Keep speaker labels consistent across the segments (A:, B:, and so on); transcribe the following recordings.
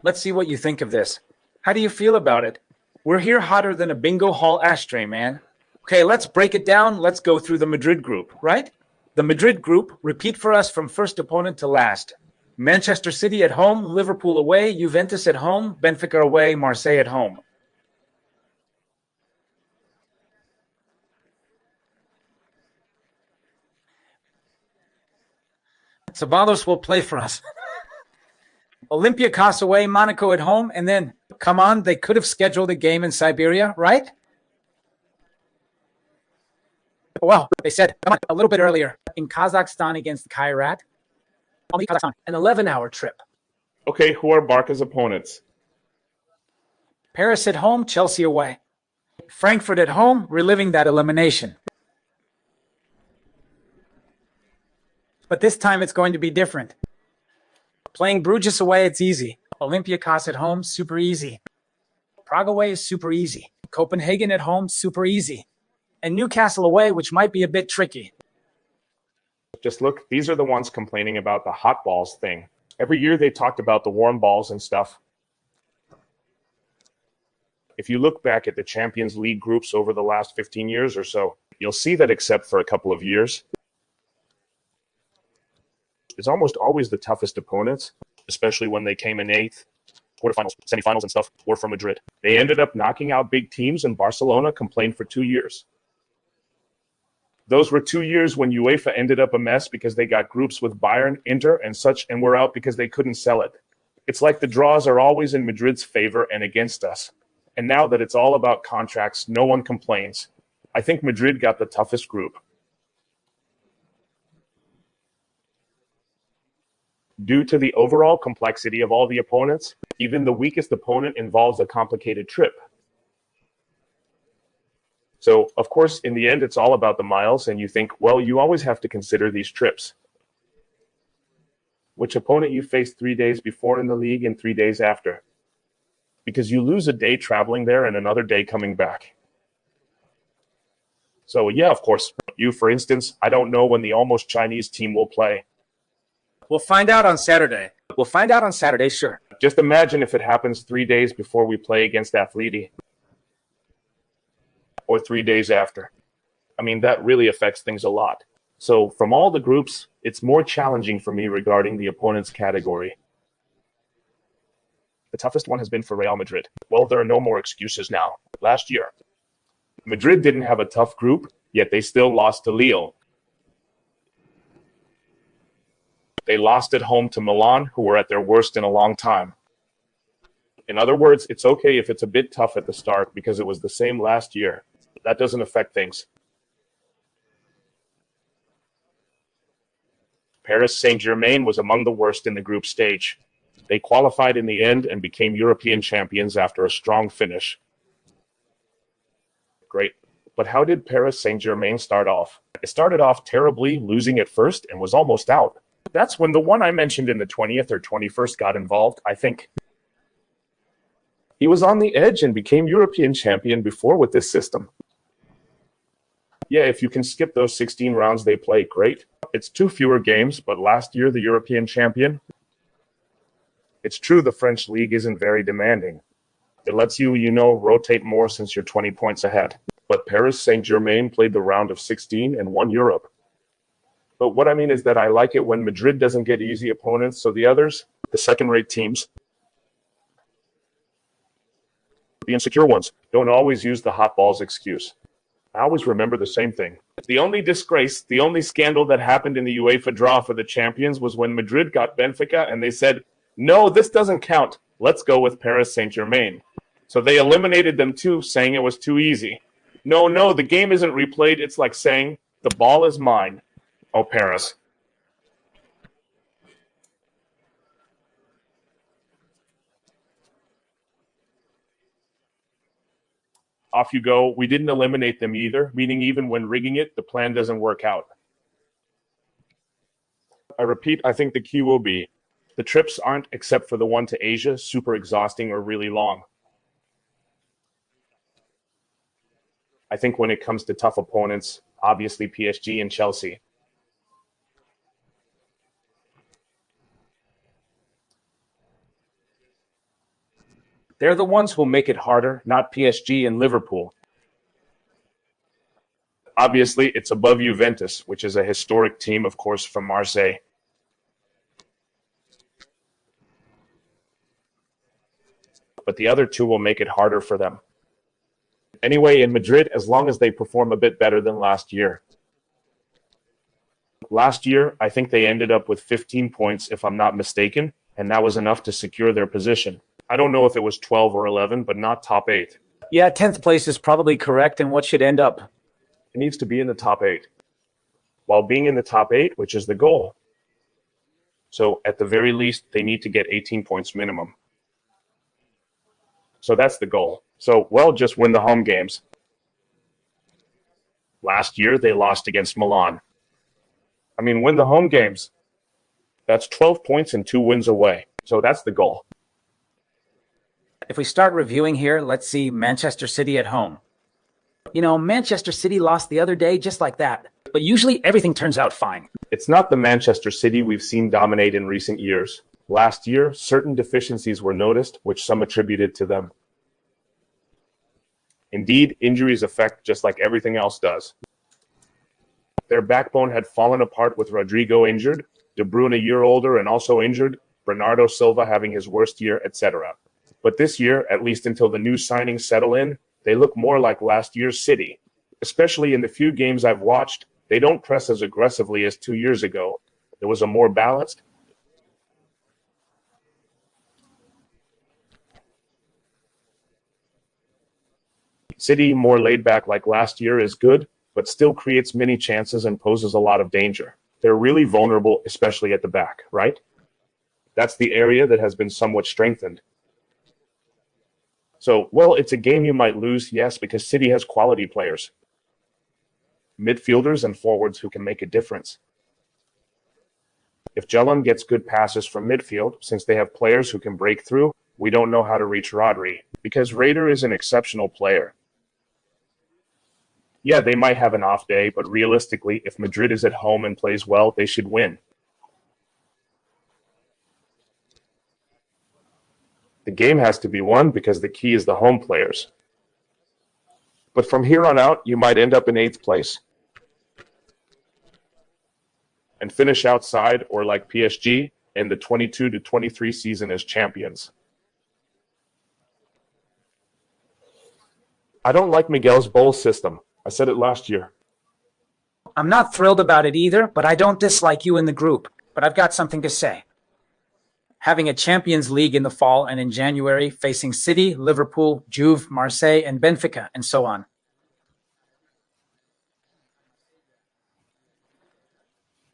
A: Let's see what you think of this. How do you feel about it? We're here hotter than a bingo hall ashtray, man. Okay, let's break it down. Let's go through the Madrid group, right? The Madrid group, repeat for us from first opponent to last. Manchester City at home, Liverpool away, Juventus at home, Benfica away, Marseille at home. Ceballos will play for us. Olympiacos away, Monaco at home, and then, come on, they could have scheduled a game in Siberia, right? Well, they said, come on, a little bit earlier, in Kazakhstan against Kairat. Kazakhstan, an 11-hour trip.
B: Okay, who are Barca's opponents?
A: Paris at home, Chelsea away. Frankfurt at home, reliving that elimination. But this time it's going to be different. Playing Bruges away, it's easy. Olympiacos at home, super easy. Prague away is super easy. Copenhagen at home, super easy. And Newcastle away, which might be a bit tricky.
B: Just look, these are the ones complaining about the hot balls thing. Every year they talked about the warm balls and stuff. If you look back at the Champions League groups over the last 15 years or so, you'll see that except for a couple of years, it's almost always the toughest opponents, especially when they came in 8th, quarterfinals, semifinals and stuff, were from Madrid. They ended up knocking out big teams, and Barcelona complained for 2 years. Those were 2 years when UEFA ended up a mess because they got groups with Bayern, Inter, and such, and were out because they couldn't sell it. It's like the draws are always in Madrid's favor and against us. And now that it's all about contracts, no one complains. I think Madrid got the toughest group. Due to the overall complexity of all the opponents, even the weakest opponent involves a complicated trip. So, of course, in the end, it's all about the miles, and you think, well, you always have to consider these trips. Which opponent you face 3 days before in the league and 3 days after. Because you lose a day traveling there and another day coming back. So, yeah, of course, you, for instance, I don't know when the almost Chinese team will play.
A: We'll find out on Saturday. We'll find out on Saturday, sure.
B: Just imagine if it happens 3 days before we play against Atleti. Or 3 days after. I mean, that really affects things a lot. So from all the groups, it's more challenging for me regarding the opponent's category. The toughest one has been for Real Madrid. Well, there are no more excuses now. Last year, Madrid didn't have a tough group, yet they still lost to Lille. They lost at home to Milan, who were at their worst in a long time. In other words, it's okay if it's a bit tough at the start because it was the same last year. That doesn't affect things. Paris Saint-Germain was among the worst in the group stage. They qualified in the end and became European champions after a strong finish. Great. But how did Paris Saint-Germain start off? It started off terribly, losing at first, and was almost out. That's when the one I mentioned in the 20th or 21st got involved, I think. He was on the edge and became European champion before with this system. Yeah, if you can skip those 16 rounds they play, great. It's 2 fewer games, but last year the European champion. It's true the French league isn't very demanding. It lets you, rotate more since you're 20 points ahead. But Paris Saint-Germain played the round of 16 and won Europe. But what I mean is that I like it when Madrid doesn't get easy opponents, so the others, the second-rate teams, the insecure ones, don't always use the hot balls excuse. I always remember the same thing. The only disgrace, the only scandal that happened in the UEFA draw for the champions was when Madrid got Benfica and they said, no, this doesn't count. Let's go with Paris Saint-Germain. So they eliminated them too, saying it was too easy. No, the game isn't replayed. It's like saying, the ball is mine. Oh, Paris. Off you go. We didn't eliminate them either, meaning even when rigging it, the plan doesn't work out. I repeat, I think the key will be, the trips aren't, except for the one to Asia, super exhausting or really long. I think when it comes to tough opponents, obviously PSG and Chelsea. They're the ones who'll make it harder, not PSG and Liverpool. Obviously, it's above Juventus, which is a historic team, of course, from Marseille. But the other two will make it harder for them. Anyway, in Madrid, as long as they perform a bit better than last year. Last year, I think they ended up with 15 points, if I'm not mistaken, and that was enough to secure their position. I don't know if it was 12 or 11, but not top 8.
A: Yeah, 10th place is probably correct, and what should end up?
B: It needs to be in the top 8. While being in the top 8, which is the goal. So at the very least, they need to get 18 points minimum. So that's the goal. So, well, just win the home games. Last year, they lost against Milan. I mean, win the home games. That's 12 points and 2 wins away. So that's the goal.
A: If we start reviewing here, let's see Manchester City at home. You know, Manchester City lost the other day just like that. But usually everything turns out fine.
B: It's not the Manchester City we've seen dominate in recent years. Last year, certain deficiencies were noticed, which some attributed to them. Indeed, injuries affect just like everything else does. Their backbone had fallen apart with Rodrigo injured, De Bruyne a year older and also injured, Bernardo Silva having his worst year, etc. But this year, at least until the new signings settle in, they look more like last year's City. Especially in the few games I've watched, they don't press as aggressively as 2 years ago. There was a more balanced, City more laid back like last year is good, but still creates many chances and poses a lot of danger. They're really vulnerable, especially at the back, right? That's the area that has been somewhat strengthened. So, well, it's a game you might lose, yes, because City has quality players. Midfielders and forwards who can make a difference. If Jalen gets good passes from midfield, since they have players who can break through, we don't know how to reach Rodri, because Raider is an exceptional player. Yeah, they might have an off day, but realistically, if Madrid is at home and plays well, they should win. The game has to be won because the key is the home players. But from here on out, you might end up in 8th place. And finish outside, or like PSG, in the 22-23 season as champions. I don't like Miguel's bowl system. I said it last year.
A: I'm not thrilled about it either, but I don't dislike you in the group. But I've got something to say. Having a Champions League in the fall and in January, facing City, Liverpool, Juve, Marseille, and Benfica, and so on.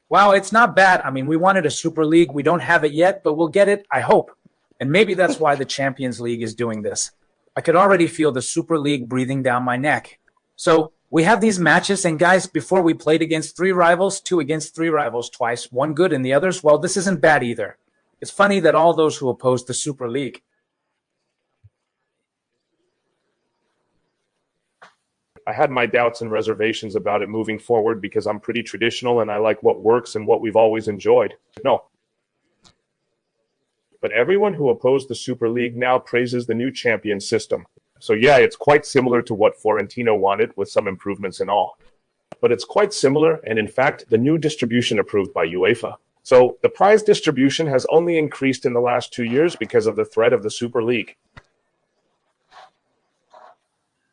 A: Wow, it's not bad. I mean, we wanted a Super League. We don't have it yet, but we'll get it, I hope. And maybe that's why the Champions League is doing this. I could already feel the Super League breathing down my neck. So we have these matches, and guys, before we played against 3 rivals, 2 against 3 rivals twice, 1 good and the others, well, this isn't bad either. It's funny that all those who oppose the Super League.
B: I had my doubts and reservations about it moving forward because I'm pretty traditional and I like what works and what we've always enjoyed. No. But everyone who opposed the Super League now praises the new champion system. So yeah, it's quite similar to what Florentino wanted, with some improvements and all. But it's quite similar, and in fact, the new distribution approved by UEFA. So the prize distribution has only increased in the last 2 years because of the threat of the Super League.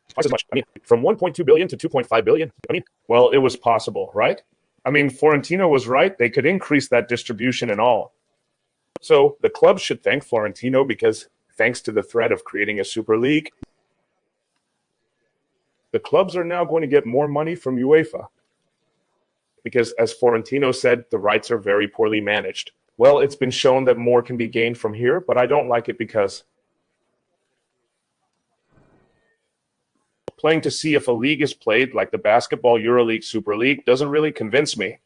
B: Twice as much. I mean, from 1.2 billion to 2.5 billion. I mean, well, it was possible, right? I mean, Florentino was right. They could increase that distribution and all. So the clubs should thank Florentino because thanks to the threat of creating a Super League, the clubs are now going to get more money from UEFA. Because as Florentino said, the rights are very poorly managed. Well, it's been shown that more can be gained from here, but I don't like it because playing to see if a league is played like the Basketball EuroLeague Super League doesn't really convince me.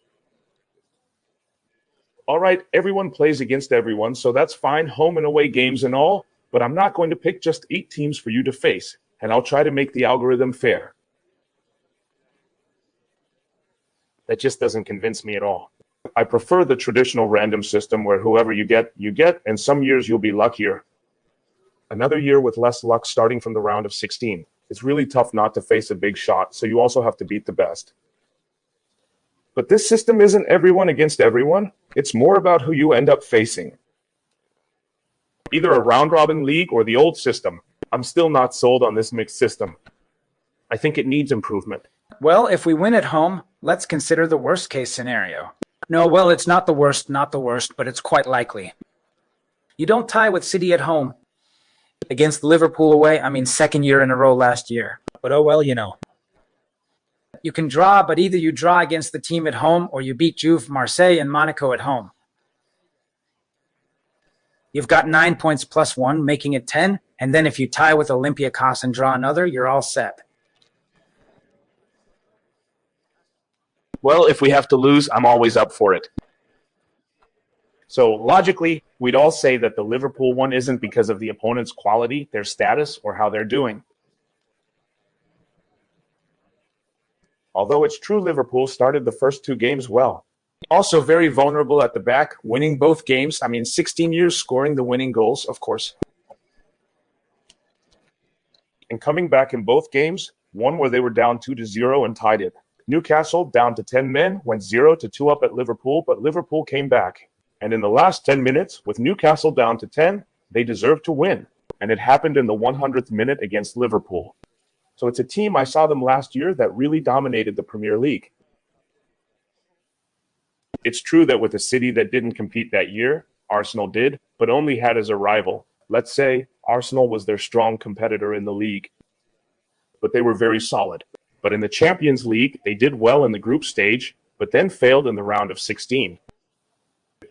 B: All right, everyone plays against everyone, so that's fine, home and away games and all, but I'm not going to pick just 8 teams for you to face, and I'll try to make the algorithm fair. That just doesn't convince me at all. I prefer the traditional random system where whoever you get, and some years you'll be luckier. Another year with less luck starting from the round of 16. It's really tough not to face a big shot, so you also have to beat the best. But this system isn't everyone against everyone. It's more about who you end up facing. Either a round-robin league or the old system. I'm still not sold on this mixed system. I think it needs improvement.
A: Well, if we win at home, let's consider the worst-case scenario. No, well, it's not the worst, but it's quite likely. You don't tie with City at home. Against Liverpool away, second year in a row last year. But oh well, You can draw, but either you draw against the team at home or you beat Juve, Marseille, and Monaco at home. You've got 9 points plus 1, making it 10, and then if you tie with Olympiacos and draw another, you're all set.
B: Well, if we have to lose, I'm always up for it. So logically, we'd all say that the Liverpool one isn't because of the opponent's quality, their status, or how they're doing. Although it's true Liverpool started the first 2 games well. Also very vulnerable at the back, winning both games. 16 years scoring the winning goals, of course. And coming back in both games, one where they were down 2-0 and tied it. Newcastle, down to 10 men, went 0-2 up at Liverpool, but Liverpool came back. And in the last 10 minutes, with Newcastle down to 10, they deserved to win. And it happened in the 100th minute against Liverpool. So it's a team, I saw them last year, that really dominated the Premier League. It's true that with a City that didn't compete that year, Arsenal did, but only had as a rival. Let's say Arsenal was their strong competitor in the league. But they were very solid. But in the Champions League, they did well in the group stage, but then failed in the round of 16.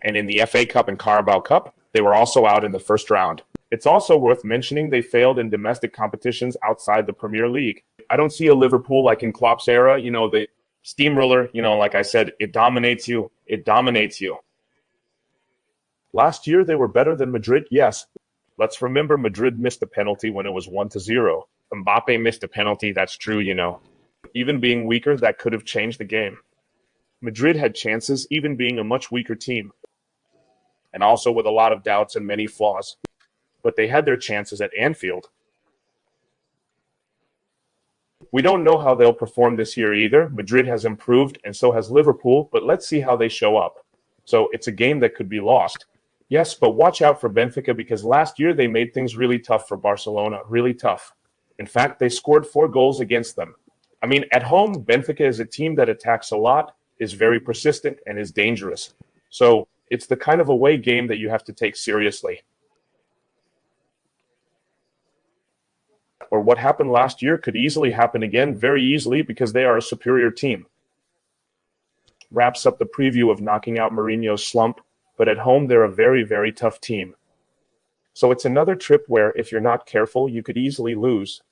B: And in the FA Cup and Carabao Cup, they were also out in the first round. It's also worth mentioning they failed in domestic competitions outside the Premier League. I don't see a Liverpool like in Klopp's era, the steamroller, like I said, it dominates you. It dominates you. Last year, they were better than Madrid, yes. Let's remember Madrid missed a penalty when it was 1-0. Mbappe missed a penalty, that's true, Even being weaker, that could have changed the game. Madrid had chances, even being a much weaker team. And also with a lot of doubts and many flaws. But they had their chances at Anfield. We don't know how they'll perform this year either. Madrid has improved, and so has Liverpool, but let's see how they show up. So it's a game that could be lost. Yes, but watch out for Benfica because last year they made things really tough for Barcelona, really tough. In fact, they scored 4 goals against them. At home, Benfica is a team that attacks a lot, is very persistent, and is dangerous. So it's the kind of away game that you have to take seriously. Or what happened last year could easily happen again, very easily, because they are a superior team. Wraps up the preview of knocking out Mourinho's slump, but at home they're a very, very tough team. So it's another trip where, if you're not careful, you could easily lose.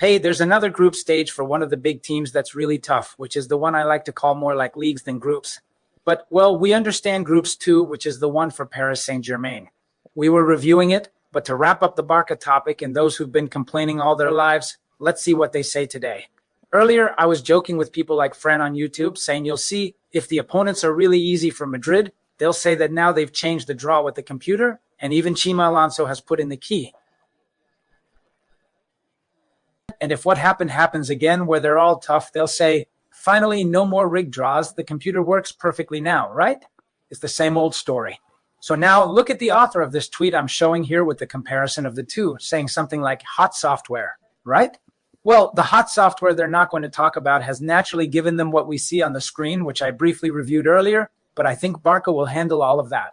A: Hey, there's another group stage for one of the big teams that's really tough, which is the one I like to call more like leagues than groups. But, well, we understand groups too, which is the one for Paris Saint-Germain. We were reviewing it, but to wrap up the Barca topic and those who've been complaining all their lives, let's see what they say today. Earlier, I was joking with people like Fran on YouTube, saying you'll see, if the opponents are really easy for Madrid, they'll say that now they've changed the draw with the computer, and even Chima Alonso has put in the key. And if what happened happens again, where they're all tough, they'll say, finally, no more rigged draws. The computer works perfectly now, right? It's the same old story. So now look at the author of this tweet I'm showing here with the comparison of the two, saying something like hot software, right? Well, the hot software they're not going to talk about has naturally given them what we see on the screen, which I briefly reviewed earlier, but I think Barca will handle all of that.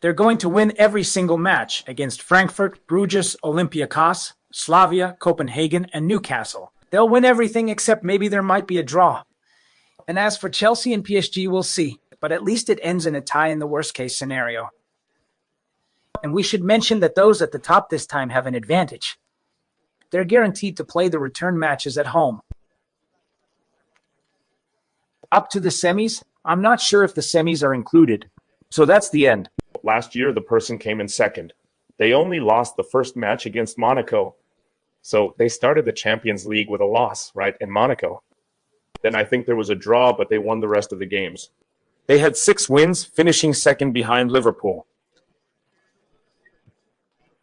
A: They're going to win every single match against Frankfurt, Bruges, Olympiacos, Slavia, Copenhagen, and Newcastle. They'll win everything except maybe there might be a draw. And as for Chelsea and PSG, we'll see. But at least it ends in a tie in the worst-case scenario. And we should mention that those at the top this time have an advantage. They're guaranteed to play the return matches at home. Up to the semis, I'm not sure if the semis are included. So that's the end.
B: Last year, the person came in second. They only lost the first match against Monaco. So they started the Champions League with a loss, right, in Monaco. Then I think there was a draw, but they won the rest of the games. They had 6 wins, finishing second behind Liverpool.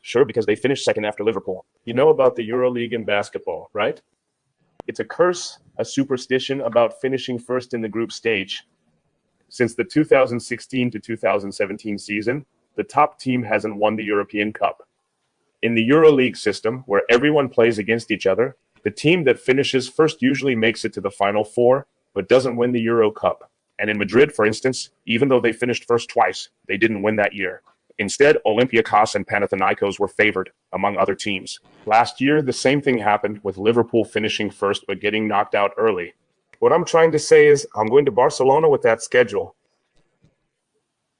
B: Sure, because they finished second after Liverpool. You know about the EuroLeague in basketball, right? It's a curse, a superstition about finishing first in the group stage. Since the 2016 to 2017 season, the top team hasn't won the European Cup. In the EuroLeague system, where everyone plays against each other, the team that finishes first usually makes it to the Final Four, but doesn't win the Euro Cup. And in Madrid, for instance, even though they finished first twice, they didn't win that year. Instead, Olympiacos and Panathinaikos were favored, among other teams. Last year, the same thing happened with Liverpool finishing first but getting knocked out early. What I'm trying to say is, I'm going to Barcelona with that schedule.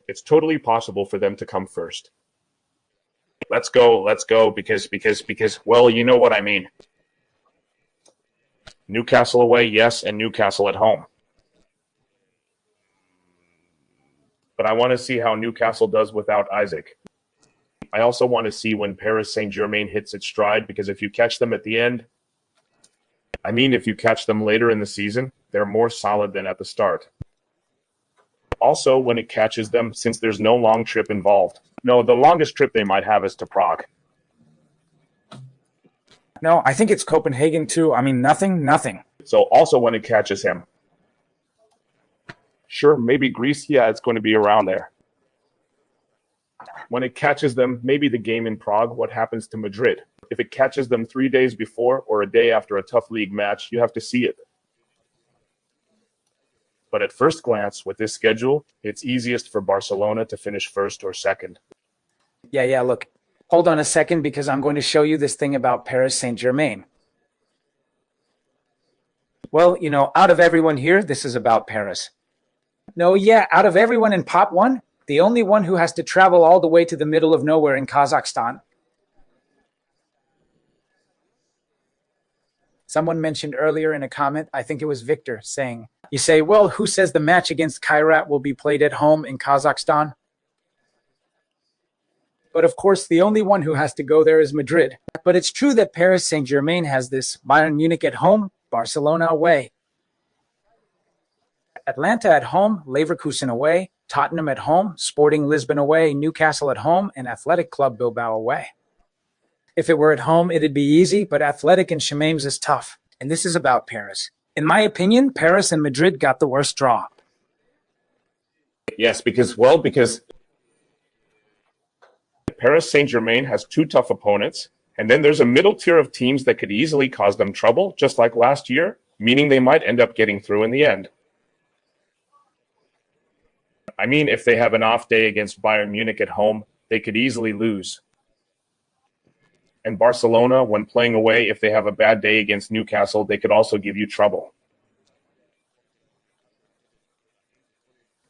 B: It's totally possible for them to come first. Let's go, because, well, you know what I mean. Newcastle away, yes, and Newcastle at home. But I want to see how Newcastle does without Isaac. I also want to see when Paris Saint-Germain hits its stride, because if you catch them at the end, if you catch them later in the season, they're more solid than at the start. Also, when it catches them, since there's no long trip involved. No, the longest trip they might have is to Prague.
A: No, I think it's Copenhagen too. Nothing.
B: So also when it catches him. Sure, maybe Greece, yeah, it's going to be around there. When it catches them, maybe the game in Prague, what happens to Madrid? If it catches them 3 days before or a day after a tough league match, you have to see it. But at first glance, with this schedule, it's easiest for Barcelona to finish first or second.
A: Yeah, look. Hold on a second, because I'm going to show you this thing about Paris Saint-Germain. Well, out of everyone here, this is about Paris. No, yeah, out of everyone in Pop 1, the only one who has to travel all the way to the middle of nowhere in Kazakhstan. Someone mentioned earlier in a comment, I think it was Victor, saying, you say, well, who says the match against Kairat will be played at home in Kazakhstan? But of course, the only one who has to go there is Madrid. But it's true that Paris Saint-Germain has this: Bayern Munich at home, Barcelona away. Atlanta at home, Leverkusen away, Tottenham at home, Sporting Lisbon away, Newcastle at home, and Athletic Club Bilbao away. If it were at home, it'd be easy, but Athletic and Shamaim is tough. And this is about Paris. In my opinion, Paris and Madrid got the worst draw.
B: Yes, because Paris Saint-Germain has 2 tough opponents, and then there's a middle tier of teams that could easily cause them trouble, just like last year, meaning they might end up getting through in the end. If they have an off day against Bayern Munich at home, they could easily lose. And Barcelona, when playing away, if they have a bad day against Newcastle, they could also give you trouble.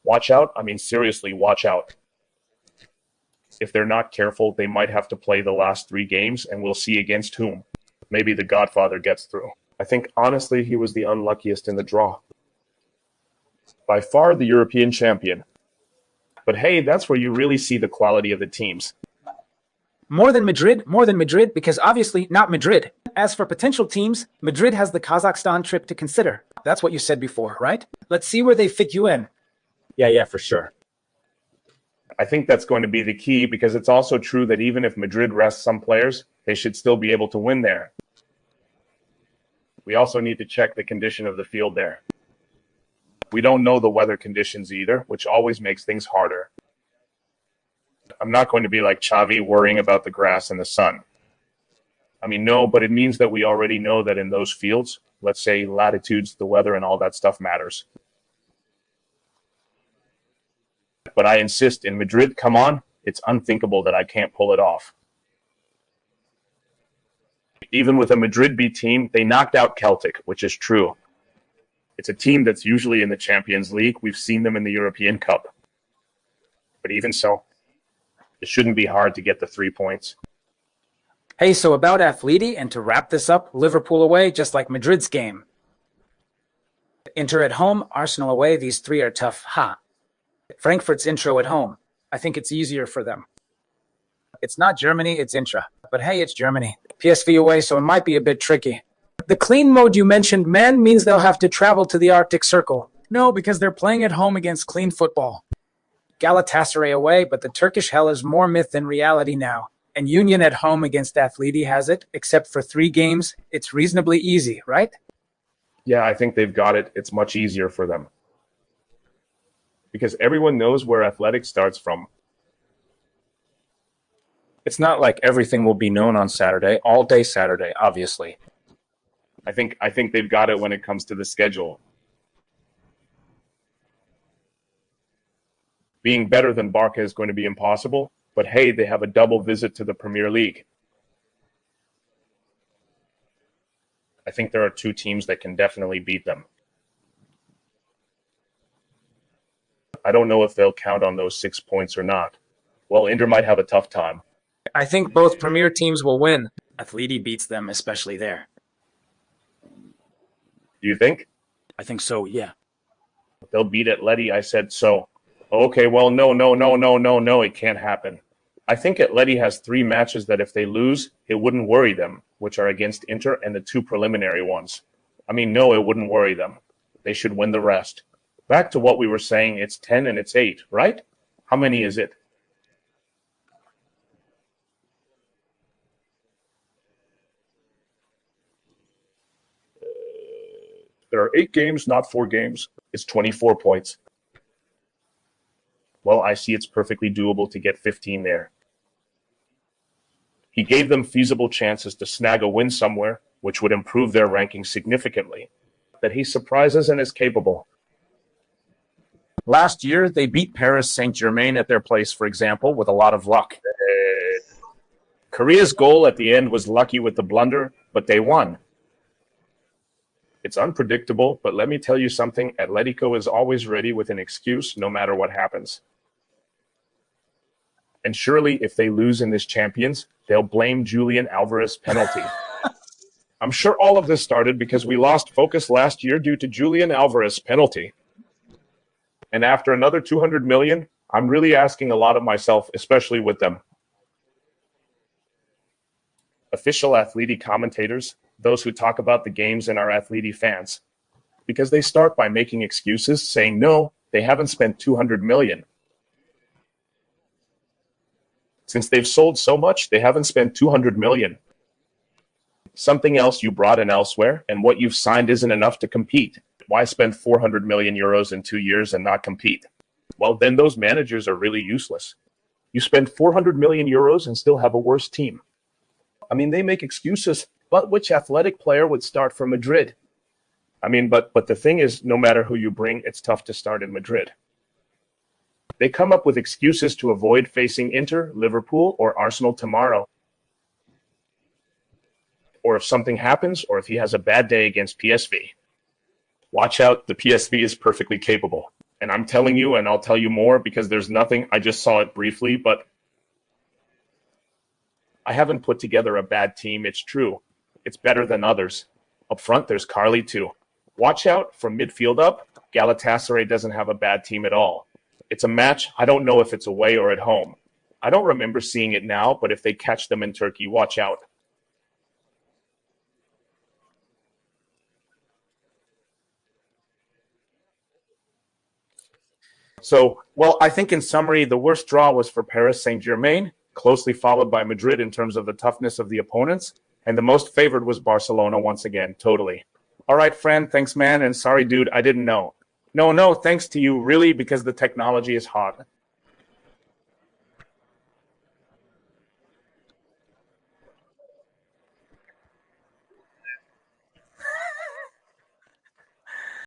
B: Watch out. Seriously, watch out. If they're not careful, they might have to play the last 3 games, and we'll see against whom. Maybe the Godfather gets through. I think, honestly, he was the unluckiest in the draw. By far the European champion. But hey, that's where you really see the quality of the teams.
A: More than Madrid, because obviously not Madrid. As for potential teams, Madrid has the Kazakhstan trip to consider. That's what you said before, right? Let's see where they fit you in.
B: Yeah, for sure. I think that's going to be the key, because it's also true that even if Madrid rests some players, they should still be able to win there. We also need to check the condition of the field there. We don't know the weather conditions either, which always makes things harder. I'm not going to be like Xavi worrying about the grass and the sun. No, but it means that we already know that in those fields, let's say latitudes, the weather and all that stuff matters. But I insist, in Madrid, come on, it's unthinkable that I can't pull it off. Even with a Madrid B team, they knocked out Celtic, which is true. It's a team that's usually in the Champions League. We've seen them in the European Cup. But even so, it shouldn't be hard to get the 3 points.
A: Hey, so about Atleti, and to wrap this up, Liverpool away, just like Madrid's game. Inter at home, Arsenal away, these 3 are tough. Frankfurt's intro at home. I think it's easier for them. It's not Germany, it's intra. But hey, it's Germany. PSV away, so it might be a bit tricky. The clean mode you mentioned, man, means they'll have to travel to the Arctic Circle. No, because they're playing at home against clean football. Galatasaray away, but the Turkish hell is more myth than reality now. And Union at home against Athleti has it, except for 3 games. It's reasonably easy, right?
B: Yeah, I think they've got it. It's much easier for them. Because everyone knows where athletics starts from.
A: It's not like everything will be known on Saturday, all day Saturday, obviously.
B: I think they've got it when it comes to the schedule. Being better than Barca is going to be impossible, but hey, they have a double visit to the Premier League. I think there are 2 teams that can definitely beat them. I don't know if they'll count on those 6 points or not. Well, Inter might have a tough time.
A: I think both Premier teams will win. Athleti beats them, especially there.
B: Do you think?
A: I think so, yeah.
B: They'll beat Atleti, I said so. Okay, well, no, it can't happen. I think Atleti has 3 matches that if they lose, it wouldn't worry them, which are against Inter and the 2 preliminary ones. I mean, no, it wouldn't worry them. They should win the rest. Back to what we were saying, it's 10 and it's 8, right? How many is it? There are 8 games, not 4 games. It's 24 points. Well, I see it's perfectly doable to get 15 there. He gave them feasible chances to snag a win somewhere, which would improve their ranking significantly. That he surprises and is capable.
A: Last year, they beat Paris Saint-Germain at their place, for example, with a lot of luck.
B: Korea's goal at the end was lucky with the blunder, but they won. It's unpredictable, but let me tell you something, Atletico is always ready with an excuse no matter what happens. And surely, if they lose in this Champions, they'll blame Julian Alvarez penalty. I'm sure all of this started because we lost focus last year due to Julian Alvarez penalty. And after another 200 million, I'm really asking a lot of myself, especially with them. Official Athleti commentators, those who talk about the games and are Athleti fans, because they start by making excuses, saying, no, they haven't spent 200 million. Since they've sold so much, they haven't spent 200 million. Something else you brought in elsewhere, and what you've signed isn't enough to compete. Why spend 400 million euros in 2 years and not compete? Well, then those managers are really useless. You spend 400 million euros and still have a worse team. I mean, they make excuses, but which athletic player would start for Madrid? I mean, but the thing is, no matter who you bring, it's tough to start in Madrid. They come up with excuses to avoid facing Inter, Liverpool, or Arsenal tomorrow. Or if something happens, or if he has a bad day against PSV. Watch out, the PSV is perfectly capable. And I'm telling you, and I'll tell you more because there's nothing, I just saw it briefly, but I haven't put together a bad team, it's true. It's better than others. Up front, there's Carly too. Watch out, from midfield up, Galatasaray doesn't have a bad team at all. It's a match, I don't know if it's away or at home. I don't remember seeing it now, but if they catch them in Turkey, watch out.
A: So, well, I think in summary, the worst draw was for Paris Saint-Germain, closely followed by Madrid in terms of the toughness of the opponents, and the most favored was Barcelona once again, totally. All right, friend, thanks, man, and sorry, dude, I didn't know. No, thanks to you, really, because the technology is hot.